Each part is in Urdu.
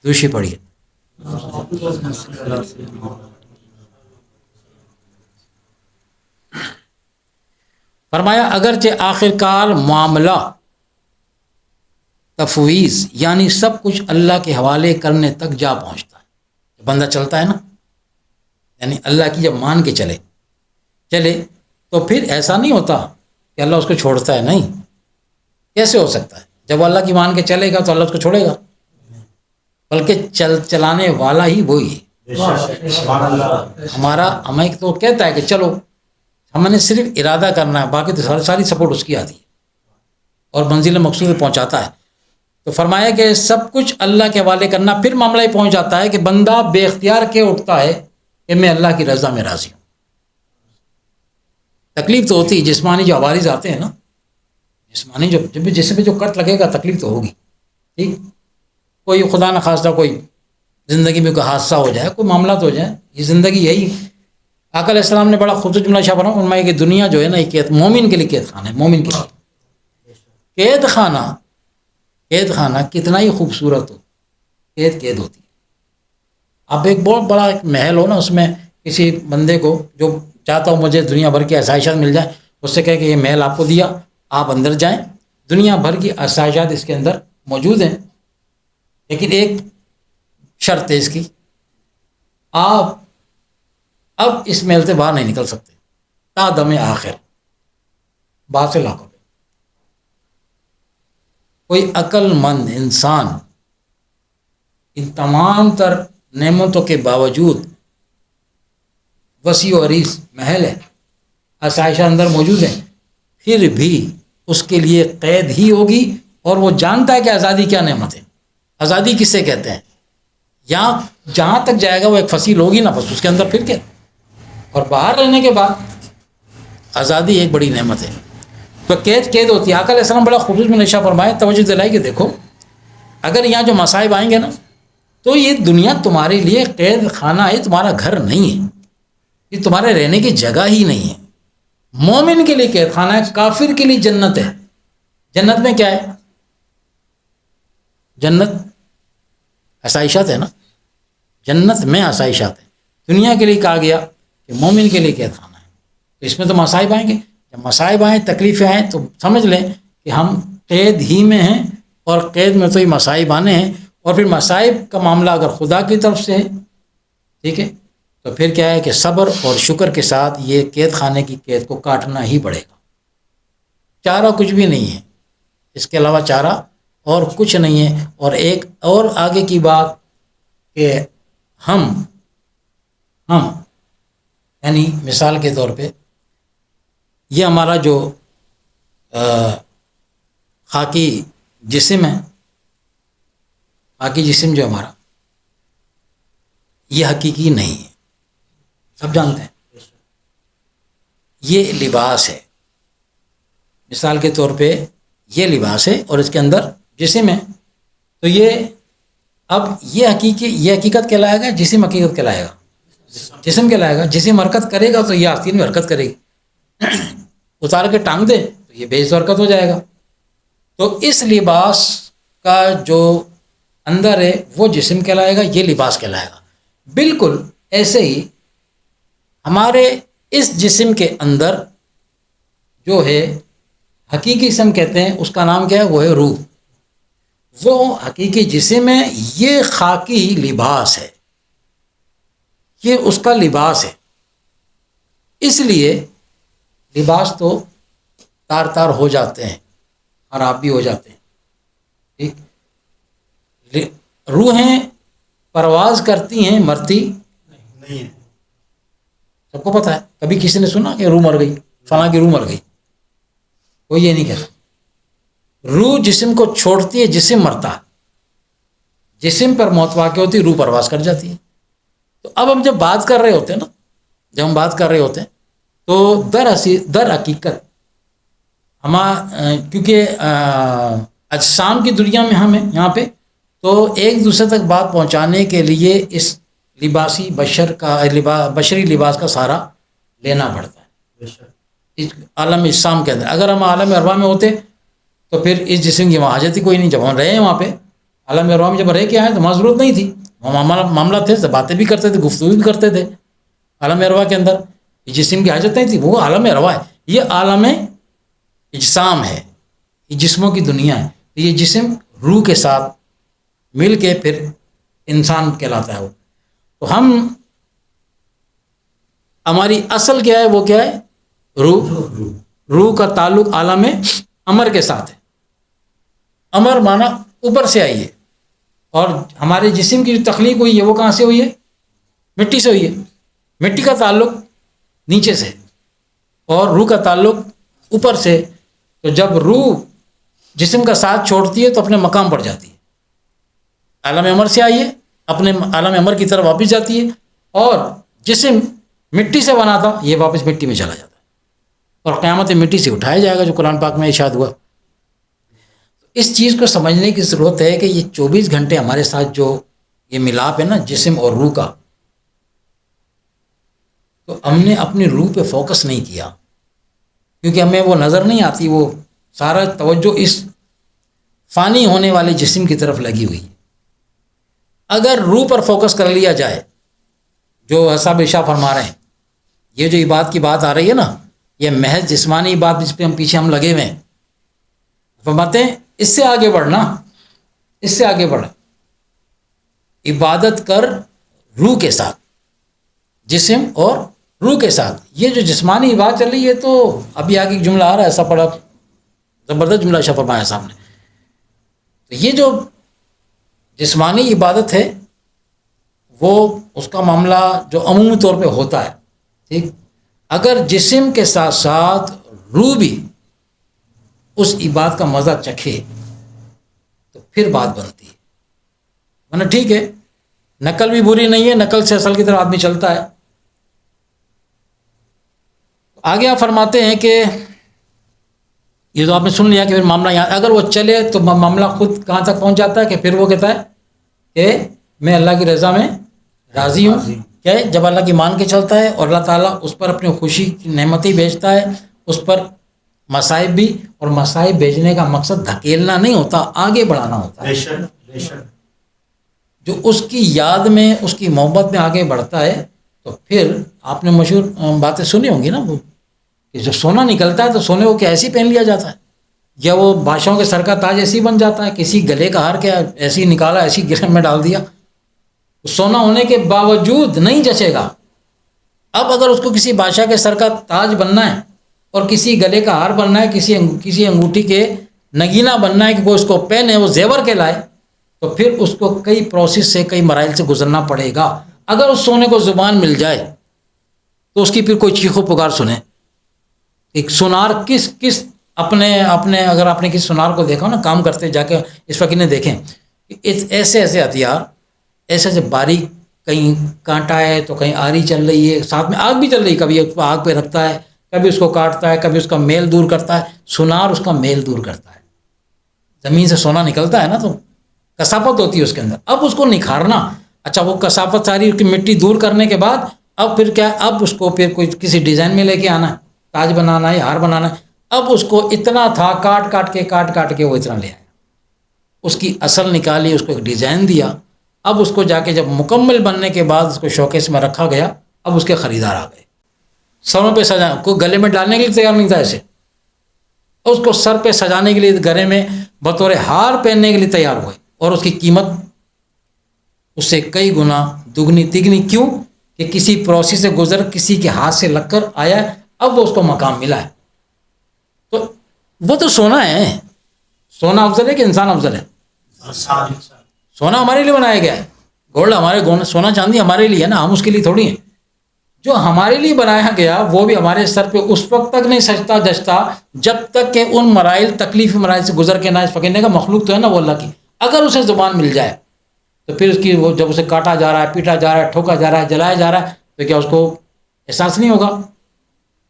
دوسری پڑھیے. فرمایا اگرچہ آخر کار معاملہ تفویض یعنی سب کچھ اللہ کے حوالے کرنے تک جا پہنچتا ہے. بندہ چلتا ہے نا، یعنی اللہ کی جب مان کے چلے تو پھر ایسا نہیں ہوتا کہ اللہ اس کو چھوڑتا ہے. نہیں، کیسے ہو سکتا ہے؟ جب وہ اللہ کی مان کے چلے گا تو اللہ اس کو چھوڑے گا، بلکہ چلانے والا ہی وہی ہے. ہمارا ہمیں تو کہتا ہے کہ چلو، ہم نے صرف ارادہ کرنا ہے، باقی تو ساری سپورٹ اس کی آتی ہے اور منزل مقصود پہنچاتا ہے. تو فرمایا کہ سب کچھ اللہ کے حوالے کرنا، پھر معاملہ یہ پہنچ جاتا ہے کہ بندہ بے اختیار کے اٹھتا ہے کہ میں اللہ کی رضا میں راضی ہوں. تکلیف تو ہوتی ہے، جسمانی جو عوارض آتے ہیں نا، جسمانی جب جسم پہ جو کٹ لگے گا تکلیف تو ہوگی. ٹھیک، کوئی خدا نہ خواستہ کوئی زندگی میں کوئی حادثہ ہو جائے، کوئی معاملات ہو جائے، یہ زندگی یہی. آقا علیہ السلام نے بڑا خوبصورت جملہ شاہ فرمایا کہ دنیا جو ہے نا، یہ مومن کے لیے قید خانہ ہے. مومن کے لیے قید خانہ کتنا ہی خوبصورت ہو، قید ہوتی ہے. اب ایک بہت بڑا ایک محل ہو نا، اس میں کسی بندے کو جو چاہتا ہو مجھے دنیا بھر کی آسائشات مل جائیں، اس سے کہے کہ یہ محل آپ کو دیا، آپ اندر جائیں، دنیا بھر کی آسائشات اس کے اندر موجود ہیں، لیکن ایک شرط ہے اس کی، آپ اب اس محل سے باہر نہیں نکل سکتے تا دم آخر. بات سے لاکھوں پہ کوئی عقل مند انسان ان تمام تر نعمتوں کے باوجود، وسیع و عریض محل ہے، آسائشیں اندر موجود ہیں، پھر بھی اس کے لیے قید ہی ہوگی. اور وہ جانتا ہے کہ آزادی کیا نعمت ہے. آزادی کس سے کہتے ہیں؟ یہاں جہاں تک جائے گا وہ ایک فصیل ہوگی نا، بس اس کے اندر پھر کیا. اور باہر رہنے کے بعد آزادی ایک بڑی نعمت ہے. تو قید ہوتی ہے. آقا علیہ السلام بڑا خوبصورت میں نشہ فرمائے، توجہ دلائی کہ دیکھو اگر یہاں جو مصائب آئیں گے نا، تو یہ دنیا تمہارے لیے قید خانہ ہے، تمہارا گھر نہیں ہے، یہ تمہارے رہنے کی جگہ ہی نہیں ہے. مومن کے لیے قید خانہ ہے، کافر کے لیے جنت ہے. جنت میں کیا ہے؟ جنت آسائشات ہے نا، جنت میں آسائشات ہے. دنیا کے لیے کہا گیا کہ مومن کے لیے قید خانہ ہے. تو اس میں تو مصائب آئیں گے، جب مصائب آئیں، تکلیفیں آئیں، تو سمجھ لیں کہ ہم قید ہی میں ہیں، اور قید میں تو یہ مصائب آنے ہیں. اور پھر مصائب کا معاملہ اگر خدا کی طرف سے ہے، ٹھیک ہے، تو پھر کیا ہے کہ صبر اور شکر کے ساتھ یہ قید خانے کی قید کو کاٹنا ہی پڑے گا. چارہ کچھ بھی نہیں ہے، اس کے علاوہ چارہ اور کچھ نہیں ہے. اور ایک اور آگے کی بات کہ ہم یعنی مثال کے طور پہ یہ ہمارا جو خاکی جسم ہے، خاکی جسم جو ہمارا، یہ حقیقی نہیں ہے، سب جانتے ہیں. یہ لباس ہے. مثال کے طور پہ یہ لباس ہے اور اس کے اندر جسم ہے. تو یہ اب یہ حقیقت کہلائے گا، جسم حقیقت کہلائے گا، جسم کہلائے گا. جسم حرکت کرے گا تو یہ آستین میں حرکت کرے گی، اتار کے ٹانگ دے تو یہ بے حرکت ہو جائے گا. تو اس لباس کا جو اندر ہے وہ جسم کہلائے گا، یہ لباس کہلائے گا. بالکل ایسے ہی ہمارے اس جسم کے اندر جو ہے حقیقی جسم کہتے ہیں، اس کا نام کیا ہے؟ وہ ہے روح. وہ حقیقی جسم ہے، یہ خاکی لباس ہے، یہ اس کا لباس ہے. اس لیے لباس تو تار تار ہو جاتے ہیں، خراب بھی ہو جاتے ہیں. ٹھیک، روحیں پرواز کرتی ہیں، مرتی نہیں ہے. سب کو پتہ ہے. کبھی کسی نے سنا کہ روح مر گئی، فلاں کی روح مر گئی؟ کوئی یہ نہیں کہتا. روح جسم کو چھوڑتی ہے، جسم مرتا ہے. جسم پر موت واقع ہوتی ہے، روح پرواز کر جاتی ہے. تو اب ہم جب بات کر رہے ہوتے ہیں نا، جب ہم بات کر رہے ہوتے ہیں تو در حقیقت کیونکہ اجسام کی دنیا میں ہم ہیں یہاں پہ، تو ایک دوسرے تک بات پہنچانے کے لیے اس لباسی بشری لباس کا سہارا لینا پڑتا ہے. عالم اجسام کے اندر اگر ہم عالم ارواح میں ہوتے تو پھر اس جسم کی وہاں حاجت ہی کوئی نہیں. جب ہم رہے ہیں وہاں پہ عالم ارواح میں جب رہ کے آئے تو وہاں ضرورت نہیں تھی، وہاں معاملہ تھے، باتیں بھی کرتے تھے، گفتگو بھی کرتے تھے عالم ارواح کے اندر. یہ جسم کی حاجت نہیں تھی، وہ عالم ارواح ہے. یہ عالم اجسام ہے، یہ جسموں کی دنیا ہے. یہ جسم روح کے ساتھ مل کے پھر انسان کہلاتا ہے وہ. تو ہماری اصل کیا ہے؟ وہ کیا ہے؟ روح. روح کا تعلق عالم امر کے ساتھ ہے. امر مانا اوپر سے آئی ہے، اور ہمارے جسم کی جو تخلیق ہوئی ہے وہ کہاں سے ہوئی ہے؟ مٹی سے ہوئی ہے. مٹی کا تعلق نیچے سے اور روح کا تعلق اوپر سے. تو جب روح جسم کا ساتھ چھوڑتی ہے تو اپنے مقام پر جاتی ہے، عالم امر سے آئی ہے، اپنے عالم امر کی طرف واپس جاتی ہے. اور جسم مٹی سے بنا تھا، یہ واپس مٹی میں چلا جاتا ہے، اور قیامت مٹی سے اٹھایا جائے گا، جو قرآن پاک میں ارشاد ہوا. اس چیز کو سمجھنے کی ضرورت ہے کہ یہ 24 گھنٹے ہمارے ساتھ جو یہ ملاپ ہے نا جسم اور روح کا، تو ہم نے اپنی روح پہ فوکس نہیں کیا، کیونکہ ہمیں وہ نظر نہیں آتی. وہ سارا توجہ اس فانی ہونے والے جسم کی طرف لگی ہوئی ہے. اگر روح پر فوکس کر لیا جائے، جو صاحب ارشاد فرما رہے ہیں، یہ جو عبادت کی بات آ رہی ہے نا، یہ محض جسمانی بات جس پہ ہم لگے ہوئے ہیں. فرماتے ہیں اس سے آگے بڑھنا، اس سے آگے بڑھ، عبادت کر روح کے ساتھ، جسم اور روح کے ساتھ. یہ جو جسمانی بات چل رہی ہے، تو ابھی آگے ایک جملہ آ رہا ہے، ایسا پڑا زبردست جملہ شاہ فرمایا صاحب نے. تو یہ جو جسمانی عبادت ہے، وہ اس کا معاملہ جو عمومی طور پہ ہوتا ہے، ٹھیک. اگر جسم کے ساتھ ساتھ روح بھی اس عبادت کا مزہ چکھے تو پھر بات بنتی ہے. ورنہ ٹھیک ہے، نقل بھی بری نہیں ہے، نقل سے اصل کی طرف آدمی چلتا ہے. آگے آپ فرماتے ہیں کہ یہ تو آپ نے سن لیا کہ پھر معاملہ یہاں، اگر وہ چلے تو معاملہ خود کہاں تک پہنچ جاتا ہے کہ پھر وہ کہتا ہے کہ میں اللہ کی رضا میں راضی ہوں. کیا ہے؟ جب اللہ کی مان کے چلتا ہے اور اللہ تعالیٰ اس پر اپنی خوشی کی نعمتیں بھیجتا ہے، اس پر مصائب بھی، اور مصائب بھیجنے کا مقصد دھکیلنا نہیں ہوتا، آگے بڑھانا ہوتا ہے. جو اس کی یاد میں، اس کی محبت میں آگے بڑھتا ہے، تو پھر آپ نے مشہور باتیں سنی ہوں گی نا، وہ کہ جو سونا نکلتا ہے تو سونے کو کیا ایسی پہن لیا جاتا ہے، یا وہ بادشاہوں کے سر کا تاج ایسی بن جاتا ہے. کسی گلے کا ہار کیا ایسی نکالا، ایسی گرہ میں ڈال دیا، سونا ہونے کے باوجود نہیں جچے گا. اب اگر اس کو کسی بادشاہ کے سر کا تاج بننا ہے، اور کسی گلے کا ہار بننا ہے، کسی انگوٹھی کے نگینہ بننا ہے کہ وہ اس کو پہنے، وہ زیور کے لائے، تو پھر اس کو کئی پروسیس سے، کئی مراحل سے گزرنا پڑے گا. اگر اس سونے کو زبان مل جائے تو اس کی پھر کوئی چیخو پکار سنے. ایک سونار کس اپنے اگر آپ نے کسی سونار کو دیکھا نا کام کرتے، جا کے اس وقت انہیں دیکھیں، ایسے ہتھیار، ایسے باریک، کہیں کانٹا ہے تو کہیں آری چل رہی ہے، ساتھ میں آگ بھی چل رہی ہے، کبھی آگ پہ رکھتا ہے، کبھی اس کو کاٹتا ہے، کبھی اس کا میل دور کرتا ہے. سونار اس کا میل دور کرتا ہے. زمین سے سونا نکلتا ہے نا، تو کثافت ہوتی ہے اس کے اندر. اب اس کو نکھارنا، اچھا وہ کثافت ساری اس کی مٹی دور کرنے کے بعد اب پھر کیا ہے، اب اس کو پھر کوئی کسی ڈیزائن میں لے کے آنا ہے، تاج بنانا ہے، ہار بنانا ہے. اب اس کو اتنا تھا، کاٹ کاٹ کے وہ اتنا لے آیا، اس کی اصل نکالی، اس کو ایک ڈیزائن دیا. اب اس کو جا کے جب مکمل بننے کے بعد اس کو شوکیس میں رکھا گیا، اب اس کے خریدار آ گئے. سروں پہ سجا، کوئی گلے میں ڈالنے کے لیے تیار نہیں تھا ایسے، اس کو سر پہ سجانے کے لیے، گلے میں بطور ہار پہننے کے لیے تیار ہوئے، اور اس کی قیمت اس سے کئی گنا دگنی تگنی. کیوں کہ کسی پروسیس سے گزر، کسی کے ہاتھ سے لگ کر آیا ہے، اب وہ اس کو مقام ملا ہے. تو وہ تو سونا ہے. سونا افضل ہے کہ انسان افضل ہے؟ سونا ہمارے لیے بنایا گیا ہے، گولڈ ہمارے، سونا چاندی ہمارے لیے ہے نا، ہم اس کے لیے تھوڑی ہیں. جو ہمارے لیے بنایا گیا وہ بھی ہمارے سر پہ اس وقت تک نہیں سجتا جچتا جب تک کہ ان مراحل، تکلیفی مراحل سے گزر کے نہ. اس پکڑنے کا مخلوق تو ہے نا وہ اللہ کی. اگر اسے زبان مل جائے تو پھر اس کی وہ جب اسے کاٹا جا رہا ہے، پیٹا جا رہا ہے، ٹھوکا جا رہا ہے، جلایا جا رہا ہے، تو کیا اس کو احساس نہیں ہوگا؟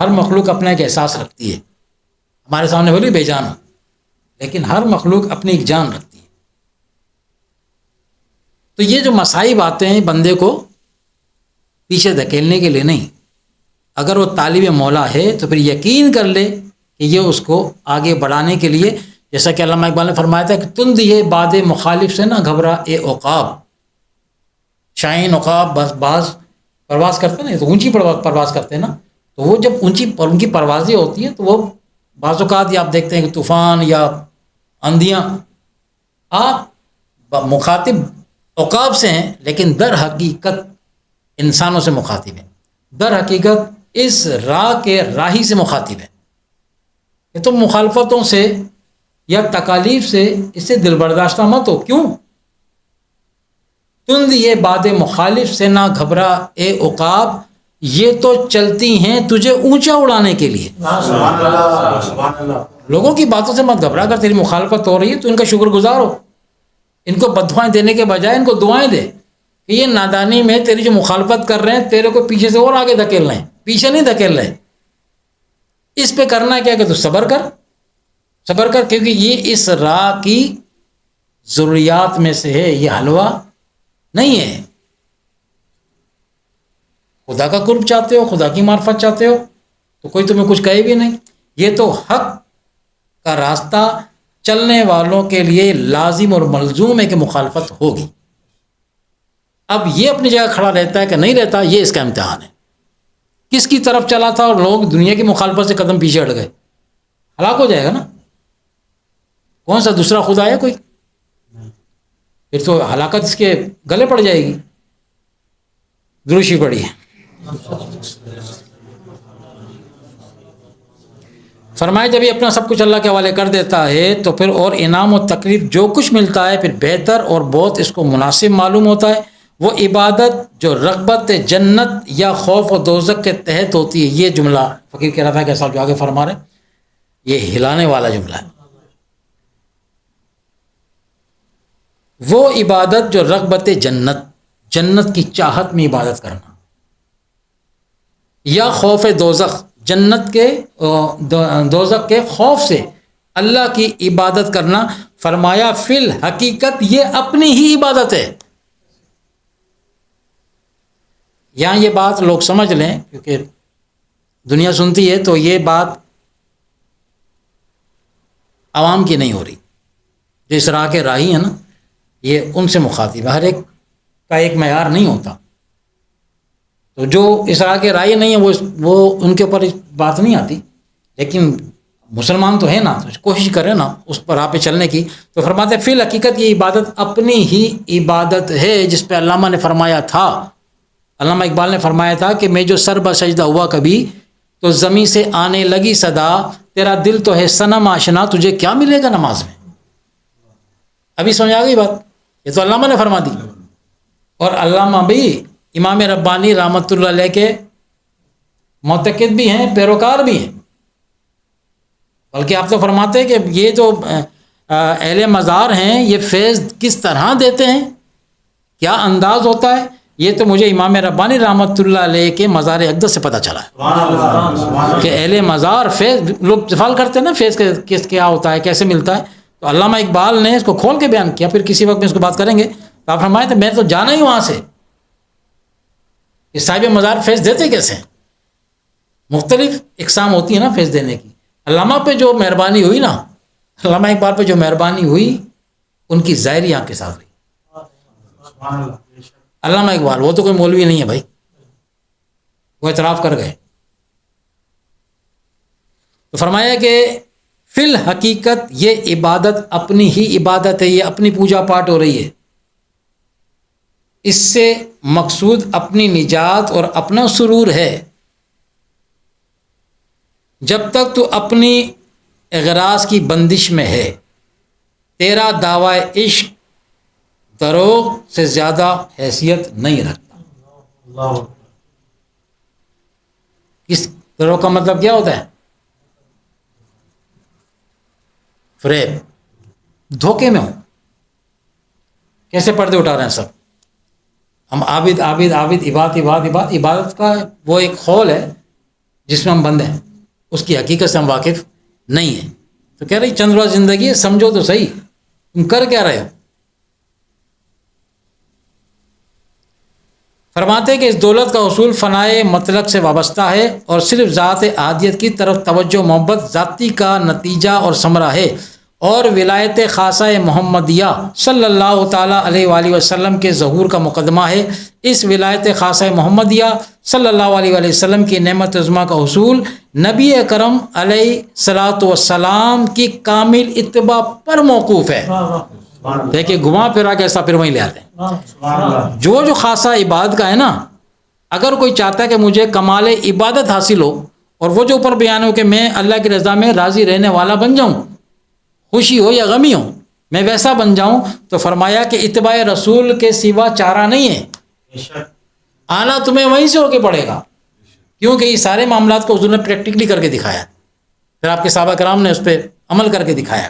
ہر مخلوق اپنا ایک احساس رکھتی ہے. ہمارے سامنے بولی بے جان ہو، لیکن ہر مخلوق اپنی ایک جان رکھتی ہے. تو یہ جو مصائب آتے ہیں بندے کو پیچھے دھکیلنے کے لیے نہیں. اگر وہ طالب مولا ہے تو پھر یقین کر لے کہ یہ اس کو آگے بڑھانے کے لیے، جیسا کہ علامہ اقبال نے فرمایا تھا کہ تند یہ باد مخالف سے نہ گھبرا اے عقاب. شاہین عقاب بعض پرواز کرتے ہیں نا، تو اونچی پرواز کرتے ہیں نا، تو وہ جب ان کی پروازیں ہوتی ہیں تو وہ بعض اوقات یہ آپ دیکھتے ہیں کہ طوفان یا آندھیاں، آپ مخاطب عقاب سے ہیں لیکن در حقیقت انسانوں سے مخاطب ہیں، در حقیقت اس راہ کے راہی سے مخاطب ہیں کہ تم مخالفتوں سے یا تکالیف سے اس سے دل برداشتہ مت ہو. کیوں؟ تند یہ باد مخالف سے نہ گھبرا اے عقاب، یہ تو چلتی ہیں تجھے اونچا اڑانے کے لیے. لوگوں کی باتوں سے مت گھبرا، کر تیری مخالفت ہو رہی ہے تو ان کا شکر گزار ہو، ان کو بددعائیں دینے کے بجائے ان کو دعائیں دے کہ یہ نادانی میں تیری جو مخالفت کر رہے ہیں تیرے کو پیچھے سے اور آگے دھکیل رہے ہیں، پیچھے نہیں دھکیل رہے. اس پہ کرنا کیا کہ تو صبر کر، کیونکہ یہ اس راہ کی ضروریات میں سے ہے، یہ حلوہ نہیں ہے. خدا کا قرب چاہتے ہو، خدا کی معرفت چاہتے ہو تو کوئی تمہیں کچھ کہے بھی نہیں. یہ تو حق کا راستہ چلنے والوں کے لیے لازم اور ملزوم ہے کہ مخالفت ہوگی. اب یہ اپنی جگہ کھڑا رہتا ہے کہ نہیں رہتا، یہ اس کا امتحان ہے. کس کی طرف چلا تھا اور لوگ دنیا کی مخالفت سے قدم پیچھے ہٹ گئے، ہلاک ہو جائے گا نا. کون سا دوسرا خدا ہے کوئی؟ پھر تو ہلاکت اس کے گلے پڑ جائے گی. دروشی پڑی ہے. فرمائے جب یہ اپنا سب کچھ اللہ کے حوالے کر دیتا ہے تو پھر اور انعام و تکلیف جو کچھ ملتا ہے پھر بہتر اور بہت اس کو مناسب معلوم ہوتا ہے. وہ عبادت جو رغبت جنت یا خوف و دوزخ کے تحت ہوتی ہے. یہ جملہ فقیر کہہ رہا تھا کہ صاحب جو آگے فرما رہے ہیں یہ ہلانے والا جملہ ہے. وہ عبادت جو رغبت جنت کی چاہت میں عبادت کرنا، یا خوف دوزخ دوزخ کے خوف سے اللہ کی عبادت کرنا. فرمایا فی الحقیقت یہ اپنی ہی عبادت ہے. یہاں یہ بات لوگ سمجھ لیں کیونکہ دنیا سنتی ہے تو یہ بات عوام کی نہیں ہو رہی. جو اس راہ کے راہی ہیں نا یہ ان سے مخاطب ہے. ہر ایک کا ایک معیار نہیں ہوتا، تو جو اس راہ کے راہی نہیں ہیں وہ ان کے اوپر بات نہیں آتی. لیکن مسلمان تو ہے نا، تو کوشش کرے نا اس پر راہ پہ چلنے کی. تو فرماتے ہیں فی الحقیقت یہ عبادت اپنی ہی عبادت ہے جس پہ علامہ نے فرمایا تھا، علامہ اقبال نے فرمایا تھا کہ میں جو سر بسجدہ ہوا کبھی تو زمین سے آنے لگی صدا، تیرا دل تو ہے صنم آشنا تجھے کیا ملے گا نماز میں. ابھی سمجھ آ گئی بات؟ یہ تو علامہ نے فرما دی. اور علامہ بھی امام ربانی رحمۃ اللہ علیہ کے معتقد بھی ہیں، پیروکار بھی ہیں. بلکہ آپ تو فرماتے ہیں کہ یہ جو اہل مزار ہیں یہ فیض کس طرح دیتے ہیں، کیا انداز ہوتا ہے، یہ تو مجھے امام ربانی رحمۃ اللہ علیہ کے مزار اقدس سے پتہ چلا ہے کہ اہل مزار فیض، لوگ سوال کرتے ہیں نا فیض کس کیا ہوتا ہے، کیسے ملتا ہے. تو علامہ اقبال نے اس کو کھول کے بیان کیا. پھر کسی وقت میں اس کو بات کریں گے. تو آپ فرمائے تو میں تو جانا ہی وہاں سے کہ صاحب مزار فیض دیتے کیسے ہیں. مختلف اقسام ہوتی ہیں نا فیض دینے کی. علامہ پہ جو مہربانی ہوئی نا، علامہ اقبال پہ جو مہربانی ہوئی ان کی ظاہری آنکھ کے ساتھ ہوئی. علامہ اقبال وہ تو کوئی مولوی نہیں ہے بھائی، وہ اعتراف کر گئے. تو فرمایا کہ فی الحقیقت یہ عبادت اپنی ہی عبادت ہے، یہ اپنی پوجا پاٹ ہو رہی ہے. اس سے مقصود اپنی نجات اور اپنا سرور ہے. جب تک تو اپنی اغراض کی بندش میں ہے تیرا دعوی عشق دروغ سے زیادہ حیثیت نہیں رکھتا. اس دروغ کا مطلب کیا ہوتا ہے؟ فریب، دھوکے میں ہوں. کیسے پردے اٹھا رہے ہیں سب ہم، عابد عابد عابد، عبادت کا وہ ایک خول ہے جس میں ہم بند ہیں، اس کی حقیقت سے ہم واقف نہیں ہیں. تو کہہ رہی چند روز زندگی ہے، سمجھو تو صحیح تم کر کیا رہے ہو. فرماتے ہیں کہ اس دولت کا حصول فنائے مطلق سے وابستہ ہے اور صرف ذات احادیت کی طرف توجہ محبت ذاتی کا نتیجہ اور ثمرہ ہے. اور ولایت خاصہ محمدیہ صلی اللہ تعالیٰ علیہ وآلہ وسلم کے ظہور کا مقدمہ ہے۔ اس ولایت خاصہ محمدیہ صلی اللہ علیہ وآلہ وسلم کی نعمت عظمیٰ کا حصول نبی اکرم علیہ الصلاۃ والسلام کی کامل اتباع پر موقوف ہے۔ دیکھیں گھما پھرا کے ایسا پھر وہیں لے آتے ہیں۔ جو خاصہ عبادت کا ہے نا، اگر کوئی چاہتا ہے کہ مجھے کمال عبادت حاصل ہو اور وہ جو اوپر بیان ہو کہ میں اللہ کی رضا میں راضی رہنے والا بن جاؤں، خوشی ہو یا غمی ہو میں ویسا بن جاؤں، تو فرمایا کہ اتباع رسول کے سوا چارہ نہیں ہے، آنا تمہیں وہیں سے ہو کے پڑے گا، کیونکہ یہ سارے معاملات کو حضور نے پریکٹیکلی کر کے دکھایا، پھر آپ کے صحابہ کرام نے اس پہ عمل کر کے دکھایا۔